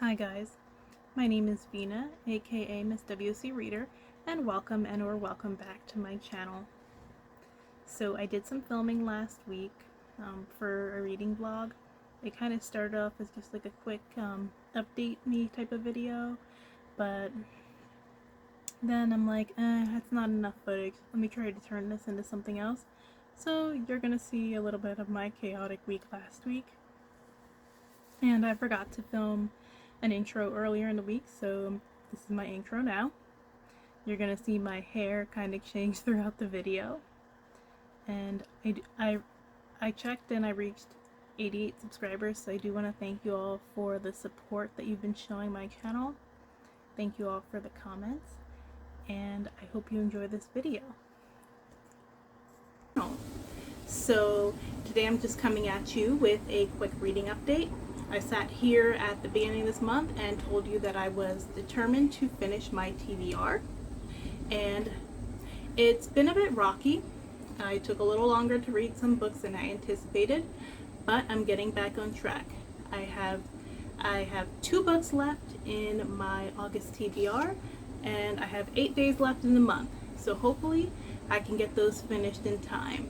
Hi guys, my name is Vina, aka Miss WC Reader, and welcome back to my channel. So I did some filming last week for a reading vlog. It kind of started off as just like a quick update me type of video, but then I'm like, that's not enough footage. Let me try to turn this into something else. So you're gonna see a little bit of my chaotic week last week. And I forgot to film an intro earlier in the week, so this is my intro now. You're gonna see my hair kind of change throughout the video. And I checked and I reached 88 subscribers, so I do want to thank you all for the support that you've been showing my channel. Thank you all for the comments, and I hope you enjoy this video. So today I'm just coming at you with a quick reading update. I sat here at the beginning of this month and told you that I was determined to finish my TBR, and it's been a bit rocky. I took a little longer to read some books than I anticipated, but I'm getting back on track. I have 2 books left in my August TBR, and I have 8 days left in the month, so hopefully I can get those finished in time.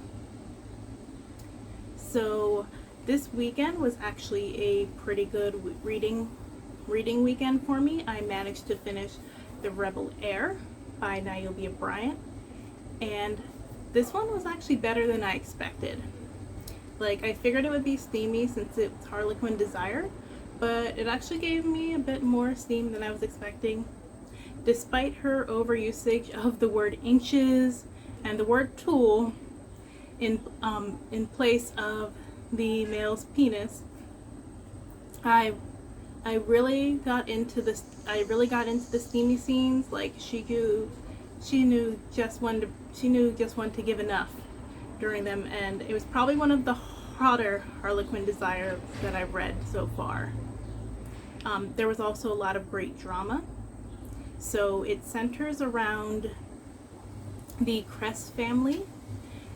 So this weekend was actually a pretty good reading weekend for me. I managed to finish The Rebel Heir by Niobe Bryant, and this one was actually better than I expected. Like, I figured it would be steamy since it's Harlequin Desire, but it actually gave me a bit more steam than I was expecting. Despite her overusage of the word inches and the word tool in place of the male's penis, I really got into this. I really got into the steamy scenes. Like, she knew just when to give enough during them, and it was probably one of the hotter Harlequin Desire that I've read so far. There was also a lot of great drama. So it centers around the Crest family,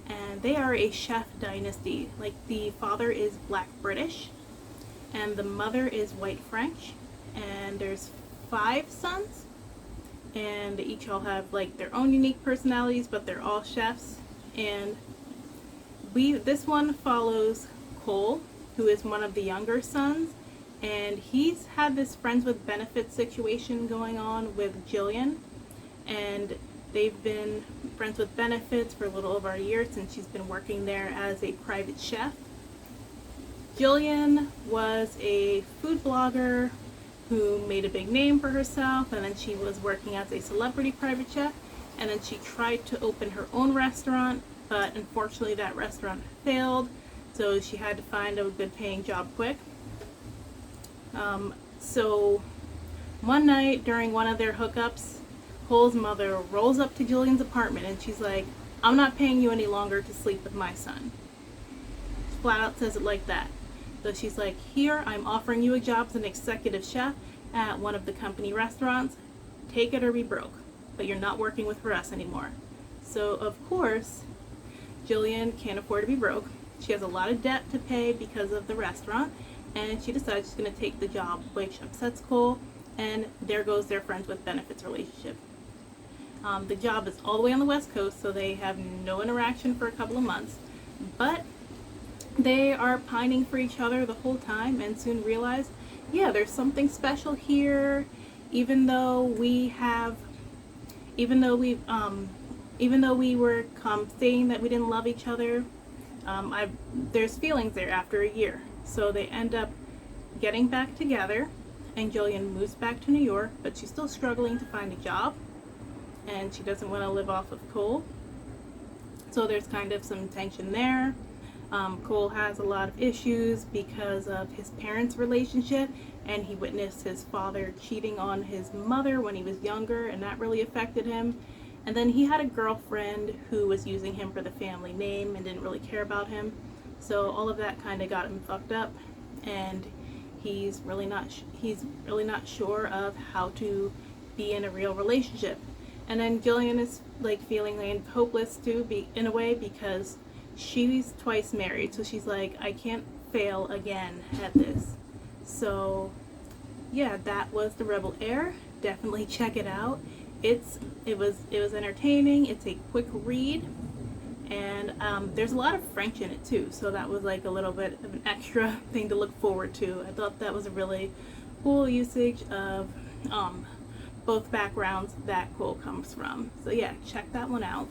and they are a chef dynasty. Like, the father is Black British and the mother is White French, and there's 5 sons, and they each all have like their own unique personalities, but they're all chefs. And this one follows Cole, who is one of the younger sons, and he's had this friends with benefits situation going on with Jillian, and they've been friends with benefits for a little over a year since she's been working there as a private chef. Jillian was a food blogger who made a big name for herself, and then she was working as a celebrity private chef, and then she tried to open her own restaurant, but unfortunately that restaurant failed, so she had to find a good paying job quick. So one night during one of their hookups, Cole's mother rolls up to Jillian's apartment and she's like, "I'm not paying you any longer to sleep with my son." Flat out says it like that. So she's like, "Here, I'm offering you a job as an executive chef at one of the company restaurants. Take it or be broke, but you're not working with for us anymore." So of course, Jillian can't afford to be broke. She has a lot of debt to pay because of the restaurant, and she decides she's going to take the job, which upsets Cole, and there goes their friends with benefits relationship. The job is all the way on the West Coast, so they have no interaction for a couple of months, but they are pining for each other the whole time, and soon realize, yeah, there's something special here. Even though we were saying that we didn't love each other, there's feelings there after a year. So they end up getting back together, and Jillian moves back to New York, but she's still struggling to find a job, and she doesn't want to live off of Cole. So there's kind of some tension there. Cole has a lot of issues because of his parents' relationship, and he witnessed his father cheating on his mother when he was younger, and that really affected him. And then he had a girlfriend who was using him for the family name and didn't really care about him. So all of that kind of got him fucked up, and he's really not sure of how to be in a real relationship. And then Jillian is like feeling like hopeless too, in a way, because she's twice married, so she's like, I can't fail again at this. So yeah, that was the Rebel Heir. Definitely check it out. It was entertaining. It's a quick read, and there's a lot of French in it too. So that was like a little bit of an extra thing to look forward to. I thought that was a really cool usage of both backgrounds that quote comes from. So yeah, check that one out.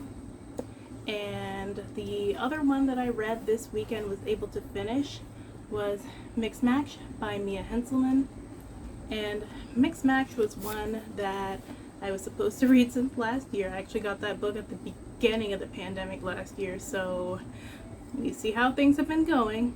And the other one that I read this weekend, was able to finish, was Mix Match by Mia Henselman. And Mix Match was one that I was supposed to read since last year. I actually got that book at the beginning of the pandemic last year, so you see how things have been going.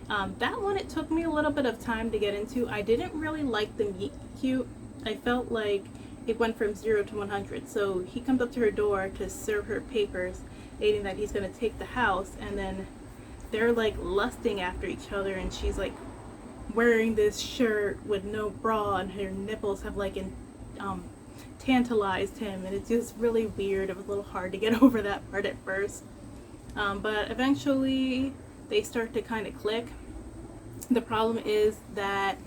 That one, it took me a little bit of time to get into. I didn't really like the meet cute. I felt like it went from 0 to 100. So he comes up to her door to serve her papers, stating that he's going to take the house, and then they're like lusting after each other, and she's like wearing this shirt with no bra, and her nipples have like tantalized him, and it's just really weird. It was a little hard to get over that part at first, but eventually they start to kind of click. The problem is that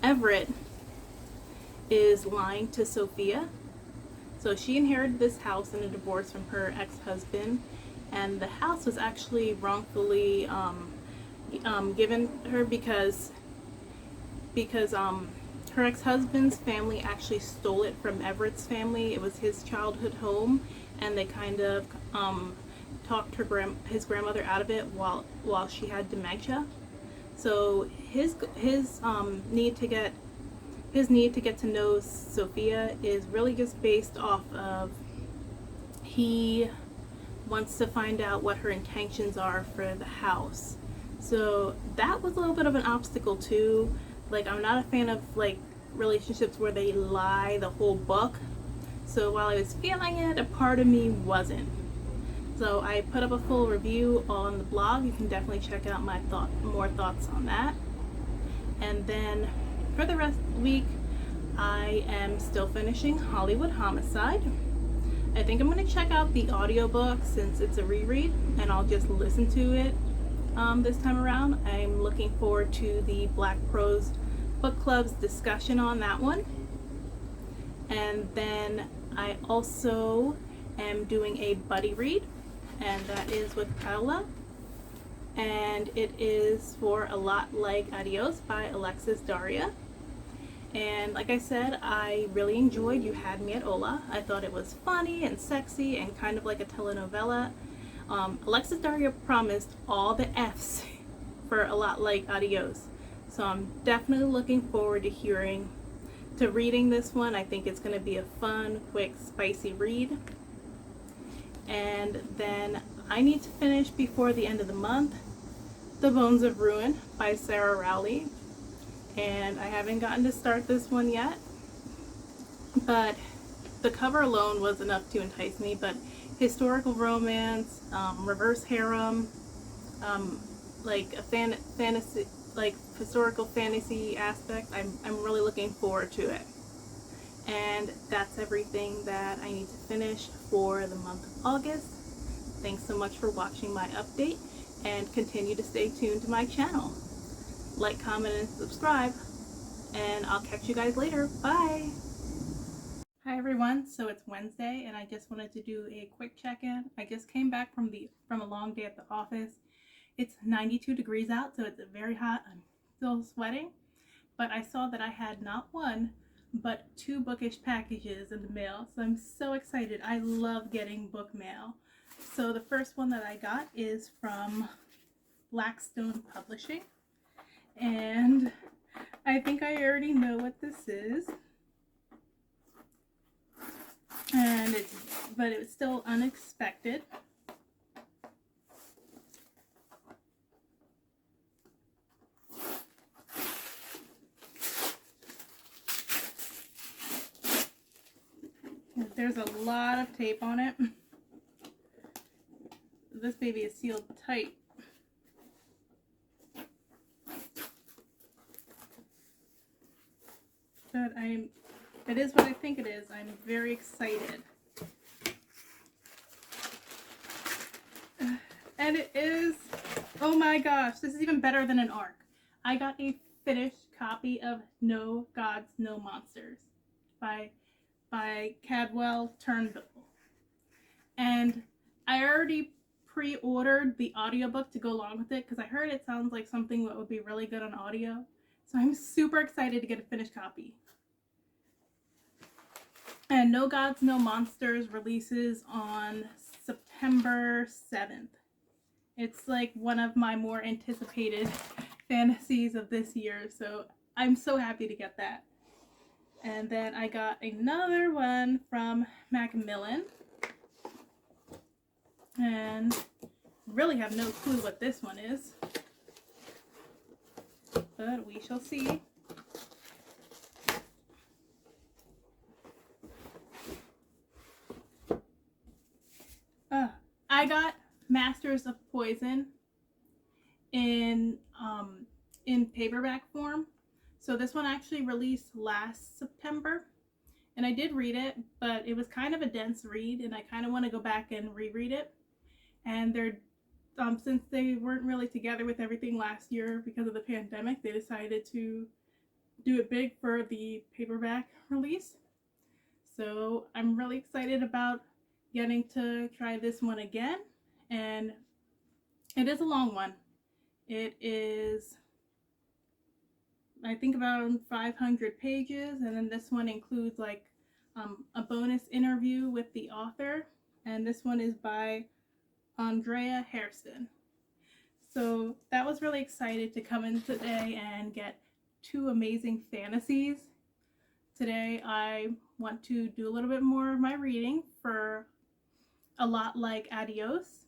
Everett is lying to Sophia. So she inherited this house in a divorce from her ex-husband, and the house was actually wrongfully given her because her ex-husband's family actually stole it from Everett's family. It was his childhood home, and they kind of talked his grandmother out of it while she had dementia. So his need to get to know Sophia is really just based off of, he wants to find out what her intentions are for the house. So that was a little bit of an obstacle too. Like, I'm not a fan of like relationships where they lie the whole book. So while I was feeling it, a part of me wasn't. So I put up a full review on the blog. You can definitely check out my more thoughts on that. And then for the rest of the week, I am still finishing Hollywood Homicide. I think I'm going to check out the audiobook since it's a reread, and I'll just listen to it this time around. I'm looking forward to the Black Prose Book Club's discussion on that one. And then I also am doing a buddy read, and that is with Paola, and it is for A Lot Like Adios by Alexis Daria. And like I said, I really enjoyed You Had Me at Hola. I thought it was funny and sexy and kind of like a telenovela. Alexis Daria promised all the F's for A Lot Like Adios. So I'm definitely looking forward to reading this one. I think it's going to be a fun, quick, spicy read. And then I need to finish before the end of the month The Bones of Ruin by Sarah Rowley. And I haven't gotten to start this one yet, but the cover alone was enough to entice me. But historical romance, reverse harem, like a fantasy, like historical fantasy aspect, I'm really looking forward to it. And that's everything that I need to finish for the month of August. Thanks so much for watching my update, and continue to stay tuned to my channel. Like, comment, and subscribe, and I'll catch you guys later. Bye! Hi everyone, so it's Wednesday, and I just wanted to do a quick check-in. I just came back from a long day at the office. It's 92 degrees out, so it's very hot. I'm still sweating, but I saw that I had not one, but 2 bookish packages in the mail, so I'm so excited. I love getting book mail. So the first one that I got is from Blackstone Publishing. And I think I already know what this is, and but it was still unexpected. There's a lot of tape on it. This baby is sealed tight. But it is what I think it is. I'm very excited. And it is, oh my gosh, this is even better than an ARC. I got a finished copy of No Gods, No Monsters by Cadwell Turnbull. And I already pre-ordered the audiobook to go along with it because I heard it sounds like something that would be really good on audio. So I'm super excited to get a finished copy. And No Gods, No Monsters releases on September 7th. It's like one of my more anticipated fantasies of this year, so I'm so happy to get that. And then I got another one from Macmillan. And really have no clue what this one is, but we shall see. I got Masters of Poison in paperback form. So this one actually released last September, and I did read it, but it was kind of a dense read, and I kind of want to go back and reread it. And they're since they weren't really together with everything last year because of the pandemic, they decided to do it big for the paperback release. So I'm really excited about getting to try this one again. And it is a long one. It is, I think, about 500 pages. And then this one includes like a bonus interview with the author. And this one is by Andrea Hairston. So that was really excited to come in today and get two amazing fantasies. Today I want to do a little bit more of my reading for A Lot Like Adios.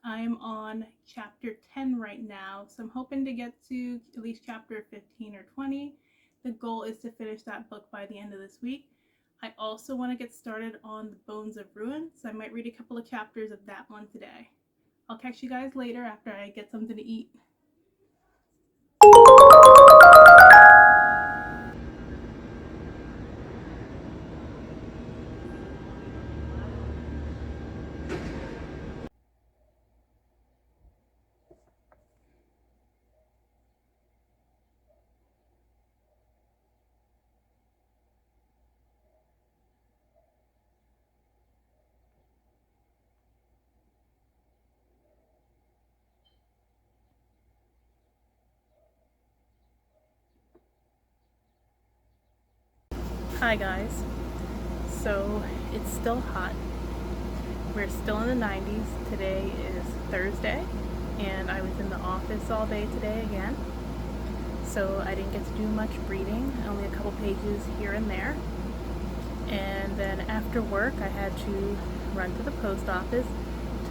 I'm on chapter 10 right now, so I'm hoping to get to at least chapter 15 or 20. The goal is to finish that book by the end of this week. I also want to get started on The Bones of Ruin, so I might read a couple of chapters of that one today. I'll catch you guys later after I get something to eat. Hi guys. So it's still hot. We're still in the 90s. Today is Thursday, and I was in the office all day today again. So I didn't get to do much reading, only a couple pages here and there. And then after work, I had to run to the post office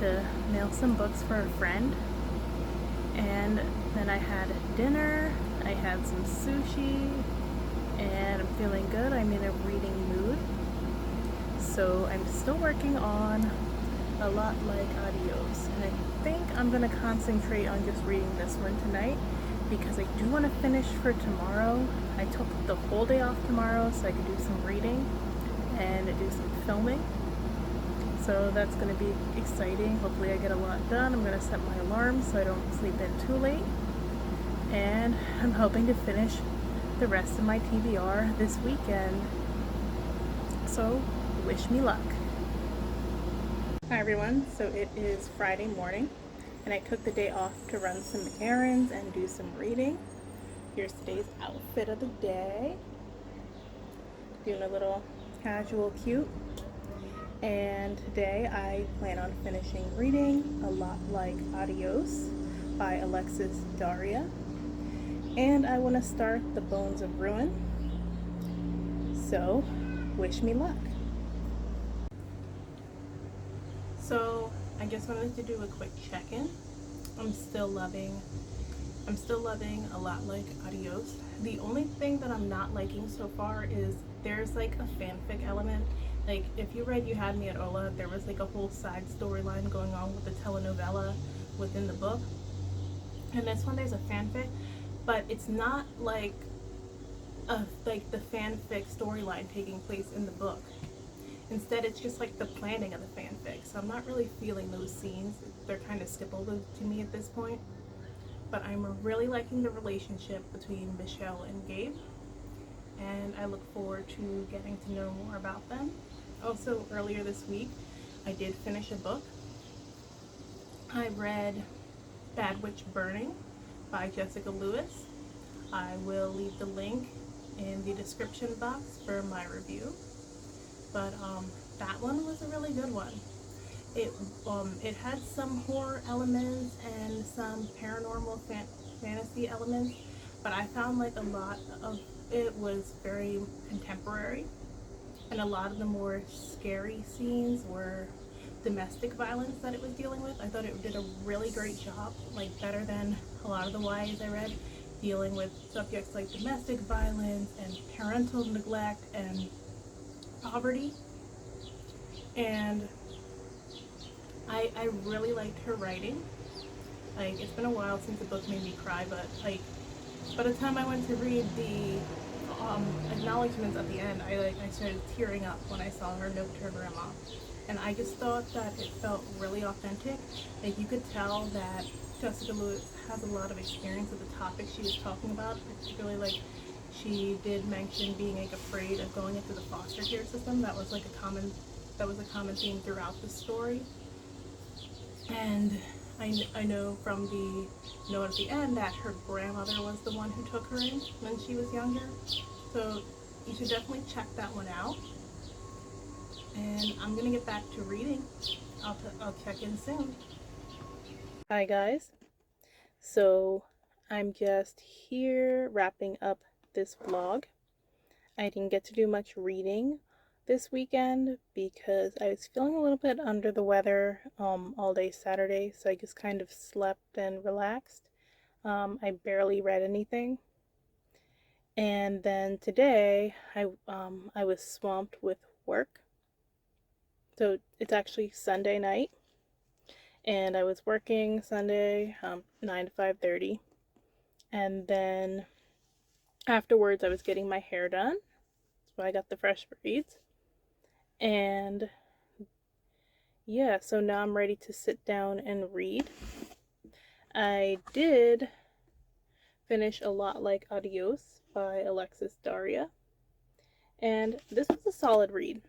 to mail some books for a friend. And then I had dinner, I had some sushi, and I'm feeling good. I'm in a reading mood. So I'm still working on A Lot Like Adios, and I think I'm going to concentrate on just reading this one tonight because I do want to finish for tomorrow. I took the whole day off tomorrow so I could do some reading and do some filming. So that's going to be exciting. Hopefully I get a lot done. I'm going to set my alarm so I don't sleep in too late. And I'm hoping to finish the rest of my TBR this weekend. So wish me luck. Hi everyone, so it is Friday morning and I took the day off to run some errands and do some reading. Here's today's outfit of the day. Doing a little casual cute. And today I plan on finishing reading A Lot Like Adios by Alexis Daria. And I want to start The Bones of Ruin. So, wish me luck. So, I just wanted to do a quick check-in. I'm still loving A Lot Like Adios. The only thing that I'm not liking so far is there's like a fanfic element. Like, if you read You Had Me at Ola, there was like a whole side storyline going on with the telenovela within the book. And this one, there's a fanfic, but it's not like the fanfic storyline taking place in the book. Instead, it's just like the planning of the fanfic. So I'm not really feeling those scenes. They're kind of skippable to me at this point. but I'm really liking the relationship between Michelle and Gabe, and I look forward to getting to know more about them. Also, earlier this week, I did finish a book. I read Bad Witch Burning by Jessica Lewis. I will leave the link in the description box for my review. But that one was a really good one. It had some horror elements and some paranormal fantasy elements, but I found like a lot of it was very contemporary, and a lot of the more scary scenes were domestic violence that it was dealing with. I thought it did a really great job, like better than a lot of the YAs I read, dealing with subjects like domestic violence and parental neglect and poverty. And I really liked her writing. Like, it's been a while since the book made me cry, but like by the time I went to read the acknowledgments at the end, I started tearing up when I saw her note to her grandma. And I just thought that it felt really authentic. Like, you could tell that Jessica Lewis has a lot of experience with the topic she was talking about, particularly like she did mention being like afraid of going into the foster care system. That was a common theme throughout the story. And I know from the note at the end that her grandmother was the one who took her in when she was younger. So you should definitely check that one out. And I'm gonna get back to reading. I'll check in soon. Hi guys. So I'm just here wrapping up this vlog. I didn't get to do much reading this weekend because I was feeling a little bit under the weather all day Saturday, so I just kind of slept and relaxed. I barely read anything. And then today I was swamped with work. So it's actually Sunday night, and I was working Sunday 9 to 5:30, and then afterwards I was getting my hair done. So I got the fresh braids, and yeah, so now I'm ready to sit down and read. I did finish A Lot Like Adios by Alexis Daria, and this was a solid read.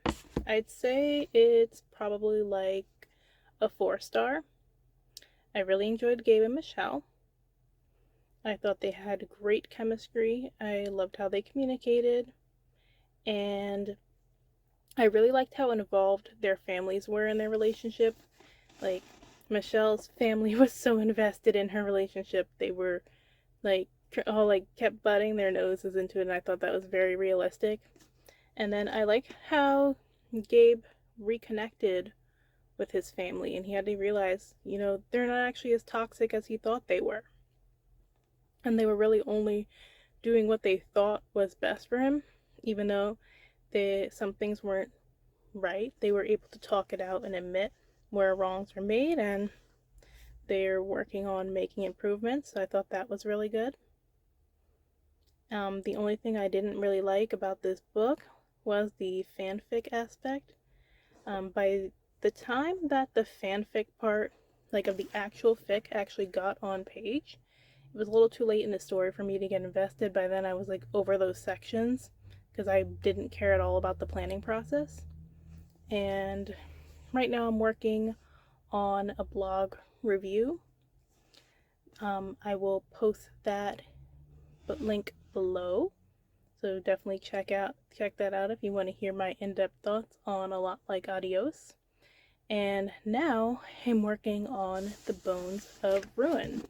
I'd say it's probably like a 4-star. I really enjoyed Gabe and Michelle. I thought they had great chemistry. I loved how they communicated, and I really liked how involved their families were in their relationship. Like, Michelle's family was so invested in her relationship. They were like all like kept butting their noses into it, and I thought that was very realistic. And then I like how Gabe reconnected with his family, and he had to realize, you know, they're not actually as toxic as he thought they were. And they were really only doing what they thought was best for him, even though some things weren't right. They were able to talk it out and admit where wrongs were made, and they're working on making improvements. So I thought that was really good. The only thing I didn't really like about this book was the fanfic aspect. By the time that the fanfic part, like of the actual fic, actually got on page, it was a little too late in the story for me to get invested. By then I was like over those sections because I didn't care at all about the planning process. And right now I'm working on a blog review. I will post that link below, so definitely check that out if you want to hear my in-depth thoughts on A Lot Like Adios. And now I'm working on The Bones of Ruin,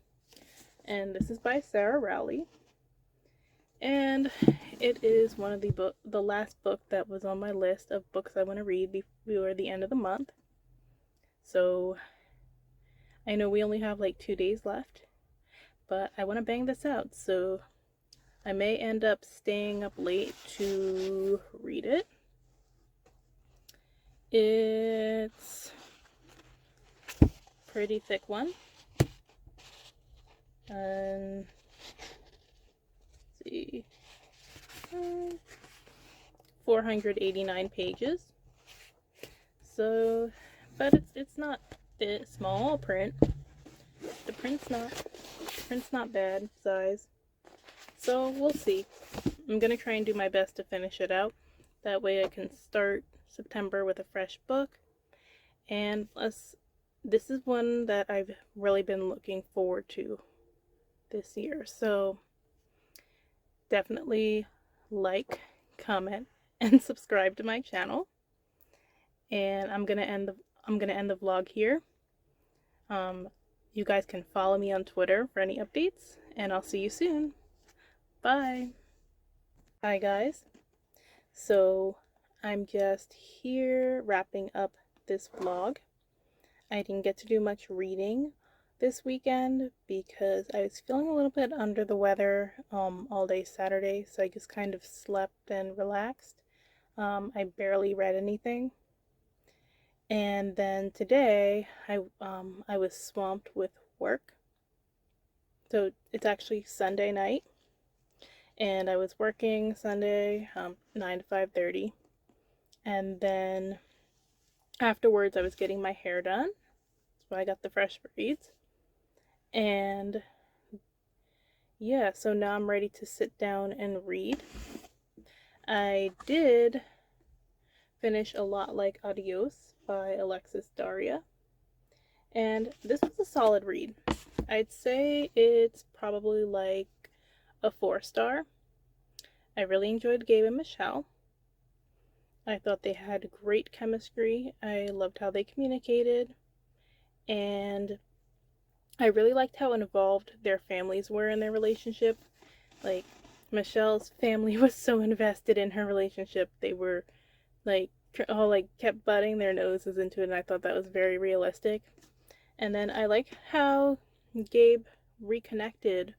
and this is by Sarah Rowley, and it is one of the last book that was on my list of books I want to read before the end of the month. So I know we only have like 2 days left, but I want to bang this out, so I may end up staying up late to read it. It's a pretty thick one. Let's see, 489 pages. So, but it's not the small print. The print's not print's not bad size. So we'll see. I'm gonna try and do my best to finish it out. That way I can start September with a fresh book. And plus, this is one that I've really been looking forward to this year. So definitely like, comment, and subscribe to my channel. And I'm gonna end the vlog here. You guys can follow me on Twitter for any updates, and I'll see you soon. Bye. Hi guys. So I'm just here wrapping up this vlog. I didn't get to do much reading this weekend because I was feeling a little bit under the weather all day Saturday, so I just kind of slept and relaxed. I barely read anything. And then today I was swamped with work. So it's actually Sunday night, and I was working Sunday 9 to 5:30, and then afterwards I was getting my hair done, so I got the fresh braids, and yeah, so now I'm ready to sit down and read. I did finish A Lot Like Adios by Alexis Daria, and this was a solid read. I'd say it's probably like a 4-star. I really enjoyed Gabe and Michelle. I thought they had great chemistry. I loved how they communicated, and I really liked how involved their families were in their relationship. Like, Michelle's family was so invested in her relationship. They were like all like kept butting their noses into it, and I thought that was very realistic. And then I like how Gabe reconnected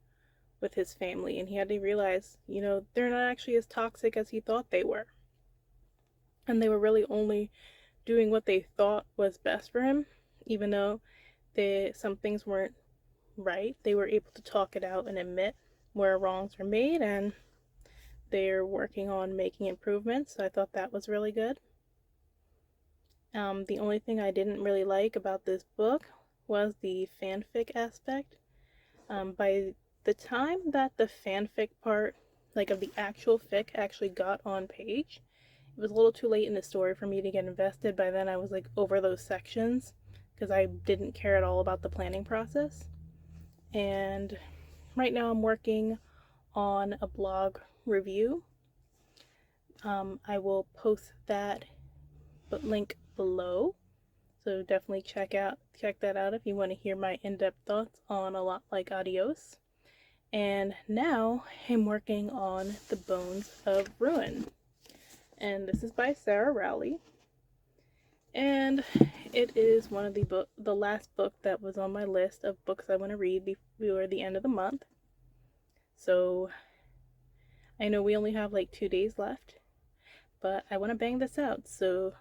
with his family, and he had to realize, you know, they're not actually as toxic as he thought they were. And they were really only doing what they thought was best for him, even though some things weren't right. They were able to talk it out and admit where wrongs were made, and they're working on making improvements. So I thought that was really good. The only thing I didn't really like about this book was the fanfic aspect. By the time that the fanfic part, like of the actual fic, actually got on page, it was a little too late in the story for me to get invested. By then I was like over those sections because I didn't care at all about the planning process. And right now I'm working on a blog review. I will post that link below, so definitely check that out if you want to hear my in-depth thoughts on A Lot Like Adios. And now I'm working on The Bones of Ruin, and this is by Sarah Rowley, and it is one of the last book that was on my list of books I want to read before the end of the month. So I know we only have like 2 days left, but I want to bang this out, so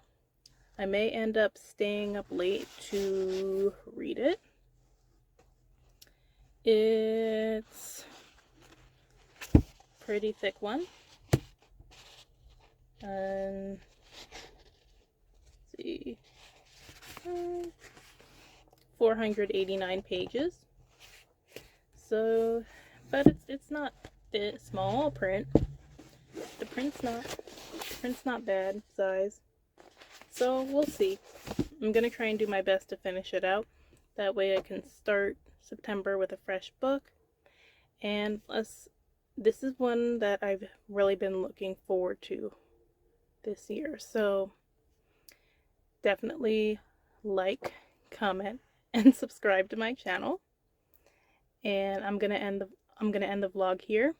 I may end up staying up late to read it. It's a pretty thick one. Let's see, 489 pages. So, but it's not the small print. The print's not bad size. So we'll see. I'm gonna try and do my best to finish it out. That way I can start September with a fresh book. And plus, this is one that I've really been looking forward to this year. So definitely like, comment, and subscribe to my channel. And I'm gonna end the vlog here.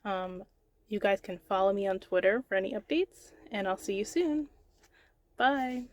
You guys can follow me on Twitter for any updates, and I'll see you soon. Bye.